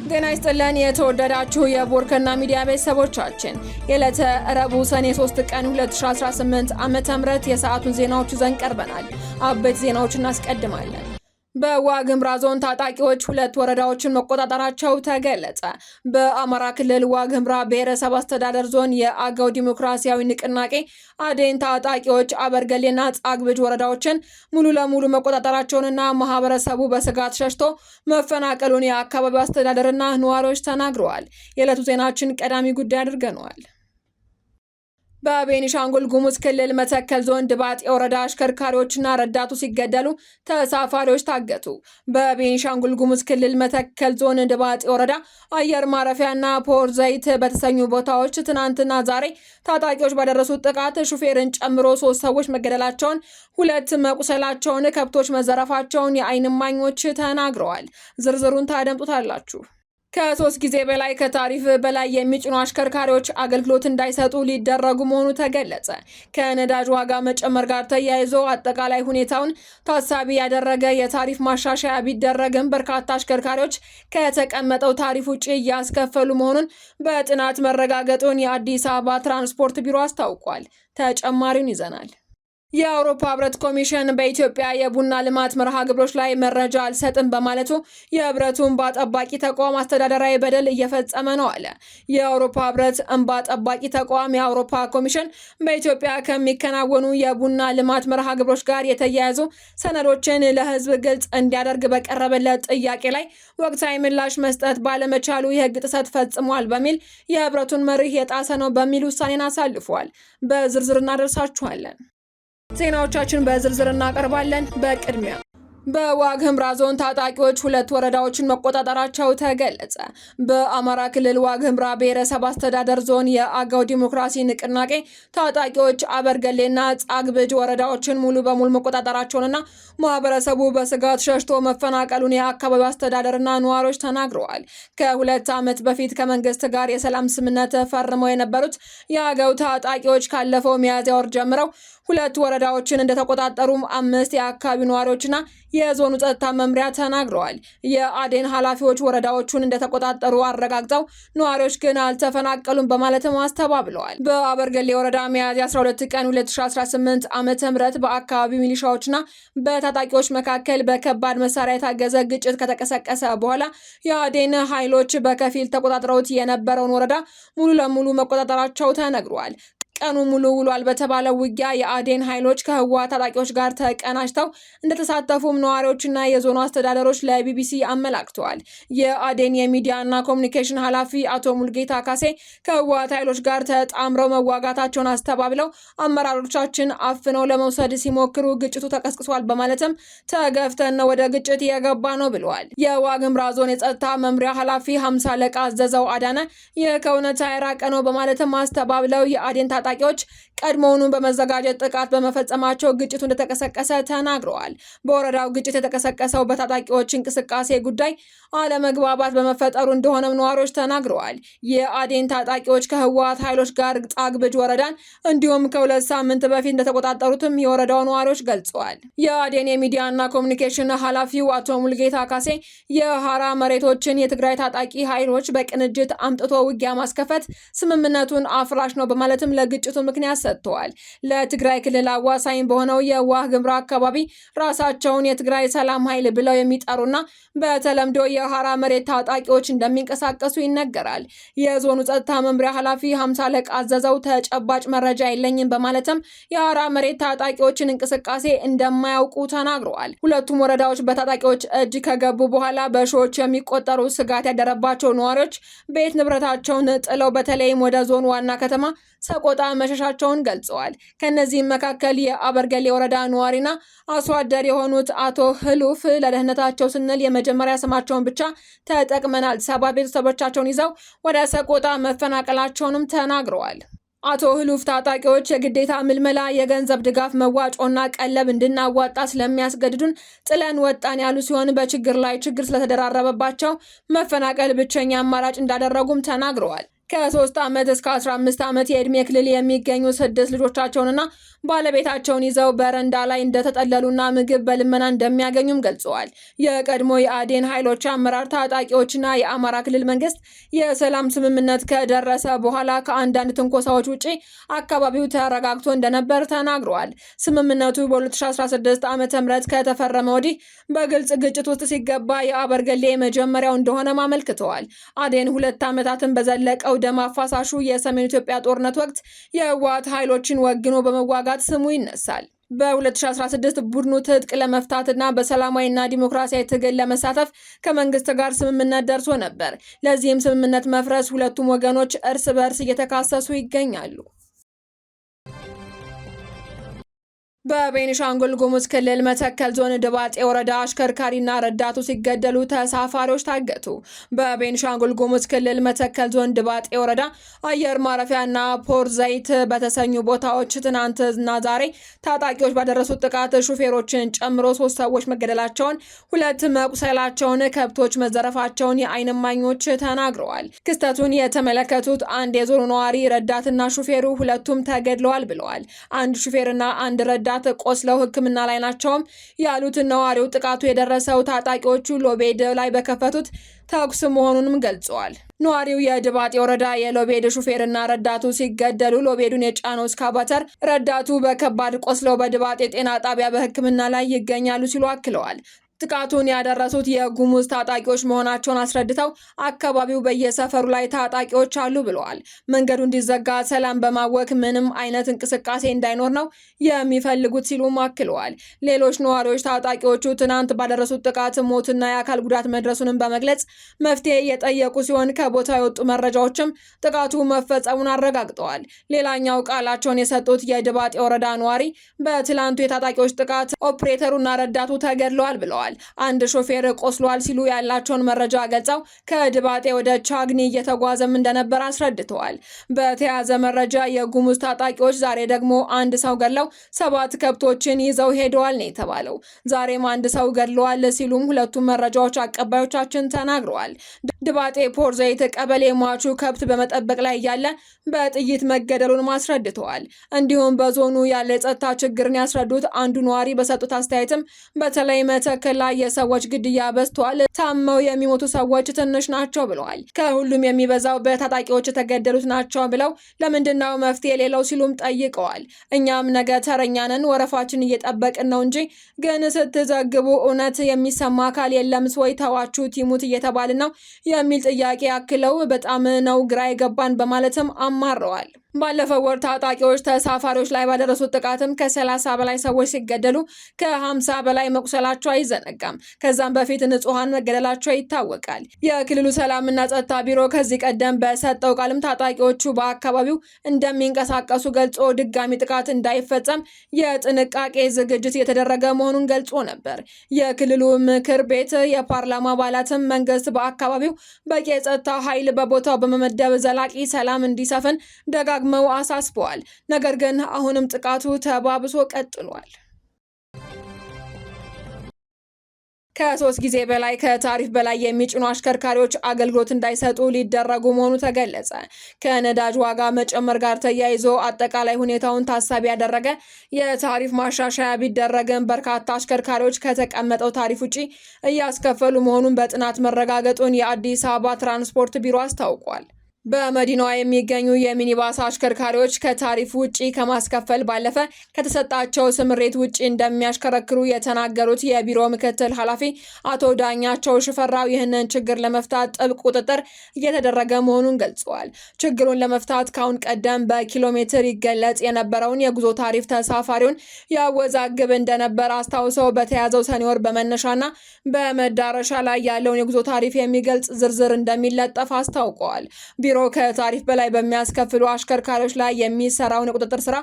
ጤና ይስጥልን የተወደዳችሁ የቦርከና ሚዲያ ቤተሰቦቻችን የዕለተ ረቡዕ ሰኔ 3 ቀን 2018 ዓ.ም የሰዓቱን ዜናዎች ይዘን ቀርበናል። አበይት ዜናዎችን እናስቀድማለን። በዋግምራ ዞን ታጣቂዎች 2 ወረዳዎችን መቆጣጠራቸው ተገለጸ። በአማራ ክልል ዋግምራ ብሔረሰብ አስተዳደር ዞን የአገው ዲሞክራሲያዊ ንቅናቄ አዴን ታጣቂዎች አበርገሌና ጻግብጅ ወረዳዎችን ሙሉ ለሙሉ መቆጣጠራቸውንና ማህበረሰቡ በስጋት ሸሽቶ መፈናቀሉን የአካባቢው አስተዳደርና ነዋሪዎች ተናግረዋል። የዕለቱ ዜናችን ቀዳሚ ጉዳይ አድርገነዋል። በቤኒሻንጉል ጉሙዝ ክልል መተከል ዞን ድባጤ ወረዳ አሽከርካሪዎችና ረዳቱ ሲገደሉ ተሳፋሪዎች ታገቱ። በቤኒሻንጉል ጉሙዝ ክልል መተከል ዞን ድባጤ ወረዳ አየር ማረፊያና ፖር ዘይት በተሰኙ ቦታዎች ትናንትና ዛሬ ታጣቂዎች ባደረሱት ጥቃት ሹፌርን ጨምሮ 3 ሰዎች መገደላቸውን፣ 2 መቁሰላቸውን፣ ከብቶች መዘረፋቸውን የዓይን እማኞች ተናግረዋል። ዝርዝሩን ታደምጡታላችሁ። ከ3 ጊዜ በላይ ከታሪፍ በላይ የሚጭኑ አሽከርካሪዎች አገልግሎት እንዳይሰጡ ሊደረጉ መሆኑ ተገለጸ። ከነዳጅ ዋጋ መጨመር ጋር ተያይዞ አጠቃላይ ሁኔታውን ታሳቢ ያደረገ የታሪፍ ማሻሻያ ቢደረግም በርካታ አሽከርካሪዎች ከተቀመጠው ታሪፍ ውጪ እያስከፈሉ መሆኑን በጥናት መረጋገጡን የአዲስ አበባ ትራንስፖርት ቢሮ አስታውቋል። ተጨማሪውን ይዘናል። የአውሮፓ ህብረት ኮሚሽን በኢትዮጵያ የቡና ልማት መርሃ ግብሮች ላይ መረጃ አልሰጥም በማለቱ የህብረቱ እንባ ጠባቂ ተቋም አስተዳደራዊ በደል እየፈጸመ ነው አለ። የአውሮፓ ህብረት እንባ ጠባቂ ተቋም የአውሮፓ ኮሚሽን በኢትዮጵያ ከሚከናወኑ የቡና ልማት መርሃ ግብሮች ጋር የተያያዙ ሰነዶችን ለህዝብ ግልጽ እንዲያደርግ በቀረበለት ጥያቄ ላይ ወቅታዊ ምላሽ መስጠት ባለመቻሉ የህግ ጥሰት ፈጽሟል በሚል የህብረቱን መርህ የጣሰ ነው በሚል ውሳኔን አሳልፏል። በዝርዝር እናደርሳችኋለን። ዜናዎቻችን በዝርዝር እናቀርባለን። በቅድሚያ በዋግምራ ዞን ታጣቂዎች 2 ወረዳዎችን መቆጣጠራቸው ተገለጸ። በአማራ ክልል ዋግምራ ብሔረሰብ አስተዳደር ዞን የአገው ዲሞክራሲ ንቅናቄ ታጣቂዎች አበርገሌና ጻግብጅ ወረዳዎችን ሙሉ በሙሉ መቆጣጠራቸውንና ማህበረሰቡ በስጋት ሸሽቶ መፈናቀሉን የአካባቢው አስተዳደርና ነዋሪዎች ተናግረዋል። ከ2 ዓመት በፊት ከመንግስት ጋር የሰላም ስምምነት ፈርመው የነበሩት የአገው ታጣቂዎች ካለፈው ሚያዝያ ወር ጀምረው 2 ወረዳዎችን እንደተቆጣጠሩም 5 የአካባቢው ነዋሪዎችና የዞኑ ጸጥታ መምሪያ ተናግረዋል። የአዴን ኃላፊዎች ወረዳዎቹን እንደተቆጣጠሩ አረጋግጠው ነዋሪዎች ግን አልተፈናቀሉም በማለትም አስተባብለዋል። በአበርገሌ ወረዳ ሚያዝያ 12 ቀን 2018 ዓ.ም በአካባቢው ሚሊሻዎችና በታጣቂዎች መካከል በከባድ መሳሪያ የታገዘ ግጭት ከተቀሰቀሰ በኋላ የአዴን ኃይሎች በከፊል ተቆጣጥረውት የነበረውን ወረዳ ሙሉ ለሙሉ መቆጣጠራቸው ተነግሯል። ቀኑ ሙሉ ውሏል በተባለው ውጊያ የአዴን ኃይሎች ከህወሓት ታጣቂዎች ጋር ተቀናጅተው እንደተሳተፉም ነዋሪዎችና የዞኑ አስተዳደሮች ለቢቢሲ አመላክተዋል። የአዴን የሚዲያና ኮሙኒኬሽን ኃላፊ አቶ ሙልጌታ ካሴ ከህወሓት ኃይሎች ጋር ተጣምረው መዋጋታቸውን አስተባብለው አመራሮቻችን አፍነው ለመውሰድ ሲሞክሩ ግጭቱ ተቀስቅሷል በማለትም ተገፍተን ወደ ግጭት የገባ ነው ብለዋል። የዋግምራ ዞን የጸጥታ መምሪያ ኃላፊ 50 አለቃ አዘዘው አዳነ ይህ ከእውነታ የራቀ ነው በማለትም አስተባብለው የአዴን ታጣቂዎች ቀድሞውኑ በመዘጋጀት ጥቃት በመፈጸማቸው ግጭቱ እንደተቀሰቀሰ ተናግረዋል። በወረዳው ግጭት የተቀሰቀሰው በታጣቂዎች እንቅስቃሴ ጉዳይ አለመግባባት በመፈጠሩ እንደሆነም ነዋሪዎች ተናግረዋል። የአዴን ታጣቂዎች ከህወሓት ኃይሎች ጋር ጻግብጅ ወረዳን እንዲሁም ከ2 ሳምንት በፊት እንደተቆጣጠሩትም የወረዳው ነዋሪዎች ገልጸዋል። የአዴን የሚዲያና ኮሙኒኬሽን ኃላፊው አቶ ሙልጌታ ካሴ የሐራ መሬቶችን የትግራይ ታጣቂ ኃይሎች በቅንጅት አምጥቶ ውጊያ ማስከፈት ስምምነቱን አፍራሽ ነው በማለትም ግጭቱ ምክንያት ሰጥተዋል። ለትግራይ ክልል አዋሳኝ በሆነው የዋግምራ አካባቢ ራሳቸውን የትግራይ ሰላም ኃይል ብለው የሚጠሩና በተለምዶ የሐራ መሬት ታጣቂዎች እንደሚንቀሳቀሱ ይነገራል። የዞኑ ጸጥታ መምሪያ ኃላፊ 50 አለቃ አዘዘው ተጨባጭ መረጃ የለኝም በማለትም የሐራ መሬት ታጣቂዎችን እንቅስቃሴ እንደማያውቁ ተናግረዋል። ሁለቱም ወረዳዎች በታጣቂዎች እጅ ከገቡ በኋላ በሺዎች የሚቆጠሩ ስጋት ያደረባቸው ነዋሪዎች ቤት ንብረታቸውን ጥለው በተለይም ወደ ዞኑ ዋና ከተማ ሰቆጣ መሸሻቸውን ገልጸዋል። ከነዚህም መካከል የአበርገሌ ወረዳ ነዋሪና አርሶ አደር የሆኑት አቶ ህሉፍ ለደህንነታቸው ስንል የመጀመሪያ ስማቸውን ብቻ ተጠቅመናል 7 ቤተሰቦቻቸውን ይዘው ወደ ሰቆጣ መፈናቀላቸውንም ተናግረዋል። አቶ ህሉፍ ታጣቂዎች የግዴታ ምልመላ፣ የገንዘብ ድጋፍ፣ መዋጮና ቀለብ እንድናዋጣ ስለሚያስገድዱን ጥለን ወጣን ያሉ ሲሆን በችግር ላይ ችግር ስለተደራረበባቸው መፈናቀል ብቸኛ አማራጭ እንዳደረጉም ተናግረዋል። ከ3 ዓመት እስከ 15 ዓመት የዕድሜ ክልል የሚገኙ 6 ልጆቻቸውንና ባለቤታቸውን ይዘው በረንዳ ላይ እንደተጠለሉና ምግብ በልመና እንደሚያገኙም ገልጸዋል። የቀድሞ የአዴን ኃይሎች አመራር ታጣቂዎችና የአማራ ክልል መንግስት የሰላም ስምምነት ከደረሰ በኋላ ከአንዳንድ ትንኮሳዎች ውጪ አካባቢው ተረጋግቶ እንደነበር ተናግረዋል። ስምምነቱ በ2016 ዓ.ም ከተፈረመ ወዲህ በግልጽ ግጭት ውስጥ ሲገባ የአበርገሌ መጀመሪያው እንደሆነም አመልክተዋል። አዴን 2 ዓመታትን በዘለቀው ደም አፋሳሹ የሰሜን ኢትዮጵያ ጦርነት ወቅት የህወሓት ኃይሎችን ወግኖ በመዋጋት ስሙ ይነሳል። በ2016 ቡድኑ ትጥቅ ለመፍታትና በሰላማዊና ዲሞክራሲያዊ ትግል ለመሳተፍ ከመንግስት ጋር ስምምነት ደርሶ ነበር። ለዚህም ስምምነት መፍረስ ሁለቱም ወገኖች እርስ በርስ እየተካሰሱ ይገኛሉ። በቤኒሻንጉል ጉሙዝ ክልል መተከል ዞን ድባጤ ወረዳ አሽከርካሪና ረዳቱ ሲገደሉ ተሳፋሪዎች ታገቱ። በቤኒሻንጉል ጉሙዝ ክልል መተከል ዞን ድባጤ ወረዳ አየር ማረፊያና ፖር ዘይት በተሰኙ ቦታዎች ትናንትና ዛሬ ታጣቂዎች ባደረሱት ጥቃት ሹፌሮችን ጨምሮ 3 ሰዎች መገደላቸውን፣ 2 መቁሰላቸውን፣ ከብቶች መዘረፋቸውን የዓይን እማኞች ተናግረዋል። ክስተቱን የተመለከቱት አንድ የዞኑ ነዋሪ ረዳትና ሹፌሩ ሁለቱም ተገድለዋል ብለዋል። አንድ ሹፌርና አንድ ረዳት ቆስለው ሕክምና ላይ ናቸውም ያሉት ነዋሪው ጥቃቱ የደረሰው ታጣቂዎቹ ሎቤድ ላይ በከፈቱት ተኩስ መሆኑንም ገልጸዋል። ነዋሪው የድባጤ ወረዳ የሎቤድ ሹፌርና ረዳቱ ሲገደሉ ሎቤዱን የጫነው እስካቫተር ረዳቱ በከባድ ቆስለው በድባጤ ጤና ጣቢያ በሕክምና ላይ ይገኛሉ ሲሉ አክለዋል። ጥቃቱን ያደረሱት የጉሙዝ ታጣቂዎች መሆናቸውን አስረድተው አካባቢው በየሰፈሩ ላይ ታጣቂዎች አሉ ብለዋል። መንገዱ እንዲዘጋ ሰላም በማወክ ምንም አይነት እንቅስቃሴ እንዳይኖር ነው የሚፈልጉት ሲሉም አክለዋል። ሌሎች ነዋሪዎች ታጣቂዎቹ ትናንት ባደረሱት ጥቃት ሞትና የአካል ጉዳት መድረሱንም በመግለጽ መፍትሄ የጠየቁ ሲሆን ከቦታው የወጡ መረጃዎችም ጥቃቱ መፈጸሙን አረጋግጠዋል። ሌላኛው ቃላቸውን የሰጡት የድባጤ ወረዳ ነዋሪ በትላንቱ የታጣቂዎች ጥቃት ኦፕሬተሩና ረዳቱ ተገድለዋል ብለዋል። አንድ ሾፌር ቆስሏል ሲሉ ያላቸውን መረጃ ገልጸው ከድባጤ ወደ ቻግኒ እየተጓዘም እንደነበር አስረድተዋል። በተያያዘ መረጃ የጉሙዝ ታጣቂዎች ዛሬ ደግሞ አንድ ሰው ገድለው 7 ከብቶችን ይዘው ሄደዋል ነው የተባለው። ዛሬም አንድ ሰው ገድለዋል ሲሉም ሁለቱም መረጃዎች አቀባዮቻችን ተናግረዋል። ድባጤ ፖር ዘይት ቀበሌ ሟቹ ከብት በመጠበቅ ላይ እያለ በጥይት መገደሉን አስረድተዋል። እንዲሁም በዞኑ ያለ የጸጥታ ችግርን ያስረዱት አንዱ ነዋሪ በሰጡት አስተያየትም በተለይ መተከል ላይ የሰዎች ግድያ በዝቷል፣ ታመው የሚሞቱ ሰዎች ትንሽ ናቸው ብለዋል። ከሁሉም የሚበዛው በታጣቂዎች የተገደሉት ናቸው ብለው ለምንድነው መፍትሄ የሌለው ሲሉም ጠይቀዋል። እኛም ነገ ተረኛ ነን፣ ወረፋችን እየጠበቅን ነው እንጂ ግን ስትዘግቡ እውነት የሚሰማ አካል የለም ወይ? ተዋችሁ ቲሙት እየተባልን ነው የሚል ጥያቄ አክለው በጣም ነው ግራ የገባን በማለትም አማረዋል። ባለፈው ወር ታጣቂዎች ተሳፋሪዎች ላይ ባደረሱት ጥቃትም ከ30 በላይ ሰዎች ሲገደሉ ከ50 በላይ መቁሰላቸው አይዘነጋም። ከዛም በፊት ንጹሃን መገደላቸው ይታወቃል። የክልሉ ሰላምና ጸጥታ ቢሮ ከዚህ ቀደም በሰጠው ቃልም ታጣቂዎቹ በአካባቢው እንደሚንቀሳቀሱ ገልጾ ድጋሚ ጥቃት እንዳይፈጸም የጥንቃቄ ዝግጅት የተደረገ መሆኑን ገልጾ ነበር። የክልሉ ምክር ቤት የፓርላማ አባላትም መንግስት በአካባቢው በቂ የጸጥታ ኃይል በቦታው በመመደብ ዘላቂ ሰላም እንዲሰፍን ደጋግመው አሳስበዋል። ነገር ግን አሁንም ጥቃቱ ተባብሶ ቀጥሏል። ከ3 ጊዜ በላይ ከታሪፍ በላይ የሚጭኑ አሽከርካሪዎች አገልግሎት እንዳይሰጡ ሊደረጉ መሆኑ ተገለጸ። ከነዳጅ ዋጋ መጨመር ጋር ተያይዞ አጠቃላይ ሁኔታውን ታሳቢ ያደረገ የታሪፍ ማሻሻያ ቢደረግም በርካታ አሽከርካሪዎች ከተቀመጠው ታሪፍ ውጪ እያስከፈሉ መሆኑን በጥናት መረጋገጡን የአዲስ አበባ ትራንስፖርት ቢሮ አስታውቋል። በመዲናዋ የሚገኙ የሚኒባስ አሽከርካሪዎች ከታሪፍ ውጪ ከማስከፈል ባለፈ ከተሰጣቸው ስምሬት ውጪ እንደሚያሽከረክሩ የተናገሩት የቢሮ ምክትል ኃላፊ አቶ ዳኛቸው ሽፈራው ይህንን ችግር ለመፍታት ጥብቅ ቁጥጥር እየተደረገ መሆኑን ገልጸዋል። ችግሩን ለመፍታት ካሁን ቀደም በኪሎ ሜትር ይገለጽ የነበረውን የጉዞ ታሪፍ ተሳፋሪውን ያወዛግብ እንደነበር አስታውሰው በተያዘው ሰኔ ወር በመነሻና በመዳረሻ ላይ ያለውን የጉዞ ታሪፍ የሚገልጽ ዝርዝር እንደሚለጠፍ አስታውቀዋል። ቢሮ ከታሪፍ በላይ በሚያስከፍሉ አሽከርካሪዎች ላይ የሚሰራውን የቁጥጥር ስራ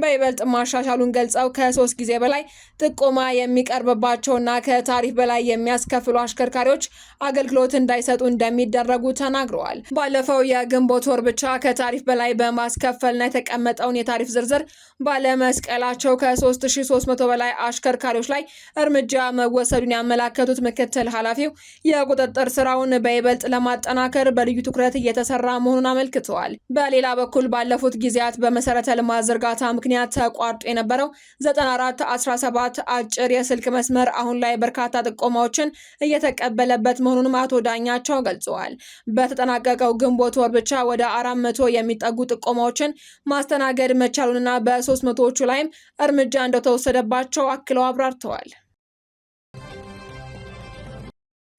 በይበልጥ ማሻሻሉን ገልጸው ከ3 ጊዜ በላይ ጥቆማ የሚቀርብባቸውና ከታሪፍ በላይ የሚያስከፍሉ አሽከርካሪዎች አገልግሎት እንዳይሰጡ እንደሚደረጉ ተናግረዋል። ባለፈው የግንቦት ወር ብቻ ከታሪፍ በላይ በማስከፈልና የተቀመጠውን የታሪፍ ዝርዝር ባለመስቀላቸው ከ3300 በላይ አሽከርካሪዎች ላይ እርምጃ መወሰዱን ያመላከቱት ምክትል ኃላፊው የቁጥጥር ስራውን በይበልጥ ለማጠናከር በልዩ ትኩረት እየተሰራ መሆኑን አመልክተዋል። በሌላ በኩል ባለፉት ጊዜያት በመሰረተ ልማት ዝርጋታ ምክንያት ተቋርጦ የነበረው 9417 አጭር የስልክ መስመር አሁን ላይ በርካታ ጥቆማዎችን እየተቀበለበት መሆኑንም አቶ ዳኛቸው ገልጸዋል። በተጠናቀቀው ግንቦት ወር ብቻ ወደ 400 የሚጠጉ ጥቆማዎችን ማስተናገድ መቻሉንና በ300ዎቹ ላይም እርምጃ እንደተወሰደባቸው አክለው አብራርተዋል።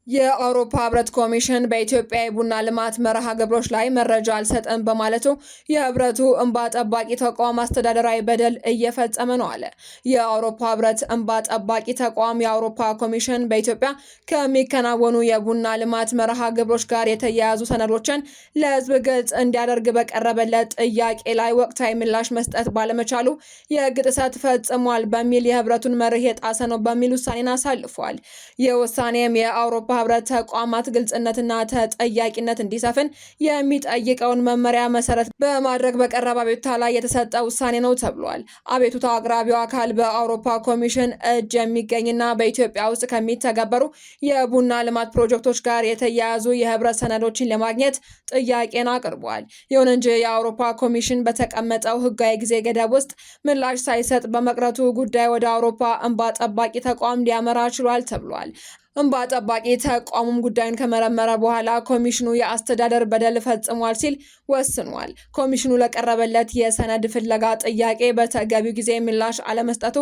የአውሮፓ ህብረት ኮሚሽን በኢትዮጵያ የቡና ልማት መርሃ ግብሮች ላይ መረጃ አልሰጠም በማለቱ የህብረቱ እንባ ጠባቂ ተቋም አስተዳደራዊ በደል እየፈጸመ ነው አለ። የአውሮፓ ህብረት እንባ ጠባቂ ተቋም የአውሮፓ ኮሚሽን በኢትዮጵያ ከሚከናወኑ የቡና ልማት መርሃ ግብሮች ጋር የተያያዙ ሰነዶችን ለህዝብ ግልጽ እንዲያደርግ በቀረበለት ጥያቄ ላይ ወቅታዊ ምላሽ መስጠት ባለመቻሉ የህግ ጥሰት ፈጽሟል በሚል የህብረቱን መርህ የጣሰ ነው በሚል ውሳኔን አሳልፏል። ይህ ውሳኔም የአውሮፓ ህብረት ተቋማት ግልጽነትና ተጠያቂነት እንዲሰፍን የሚጠይቀውን መመሪያ መሰረት በማድረግ በቀረበ አቤቱታ ላይ የተሰጠ ውሳኔ ነው ተብሏል። አቤቱታ አቅራቢው አካል በአውሮፓ ኮሚሽን እጅ የሚገኝና በኢትዮጵያ ውስጥ ከሚተገበሩ የቡና ልማት ፕሮጀክቶች ጋር የተያያዙ የህብረት ሰነዶችን ለማግኘት ጥያቄን አቅርቧል። ይሁን እንጂ የአውሮፓ ኮሚሽን በተቀመጠው ህጋዊ ጊዜ ገደብ ውስጥ ምላሽ ሳይሰጥ በመቅረቱ ጉዳይ ወደ አውሮፓ እንባ ጠባቂ ተቋም ሊያመራ ችሏል ተብሏል። እንባ ጠባቂ ተቋሙም ጉዳዩን ከመረመረ በኋላ ኮሚሽኑ የአስተዳደር በደል ፈጽሟል ሲል ወስኗል። ኮሚሽኑ ለቀረበለት የሰነድ ፍለጋ ጥያቄ በተገቢው ጊዜ ምላሽ አለመስጠቱ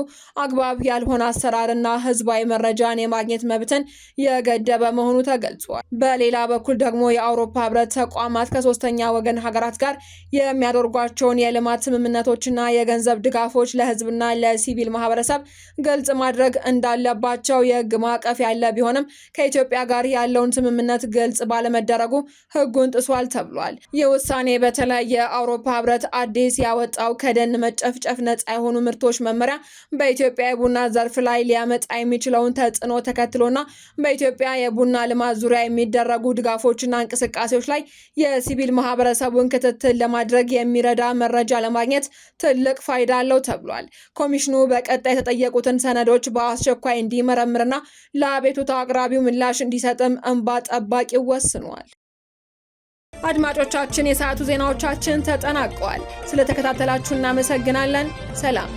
አግባብ ያልሆነ አሰራርና ህዝባዊ መረጃን የማግኘት መብትን የገደበ መሆኑ ተገልጿል። በሌላ በኩል ደግሞ የአውሮፓ ህብረት ተቋማት ከሶስተኛ ወገን ሀገራት ጋር የሚያደርጓቸውን የልማት ስምምነቶችና የገንዘብ ድጋፎች ለህዝብና ለሲቪል ማህበረሰብ ግልጽ ማድረግ እንዳለባቸው የህግ ማዕቀፍ ያለ ቢሆንም ከኢትዮጵያ ጋር ያለውን ስምምነት ግልጽ ባለመደረጉ ህጉን ጥሷል ተብሏል። ይህ ውሳኔ በተለይ የአውሮፓ ህብረት አዲስ ያወጣው ከደን መጨፍጨፍ ነፃ የሆኑ ምርቶች መመሪያ በኢትዮጵያ የቡና ዘርፍ ላይ ሊያመጣ የሚችለውን ተጽዕኖ ተከትሎና በኢትዮጵያ የቡና ልማት ዙሪያ የሚደረጉ ድጋፎችና እንቅስቃሴዎች ላይ የሲቪል ማህበረሰቡን ክትትል ለማድረግ የሚረዳ መረጃ ለማግኘት ትልቅ ፋይዳ አለው ተብሏል። ኮሚሽኑ በቀጣይ የተጠየቁትን ሰነዶች በአስቸኳይ እንዲመረምርና ለአቤቱታ አቅራቢው ምላሽ እንዲሰጥም እንባ ጠባቂው ወስኗል። አድማጮቻችን፣ የሰዓቱ ዜናዎቻችን ተጠናቀዋል። ስለተከታተላችሁ እናመሰግናለን። ሰላም።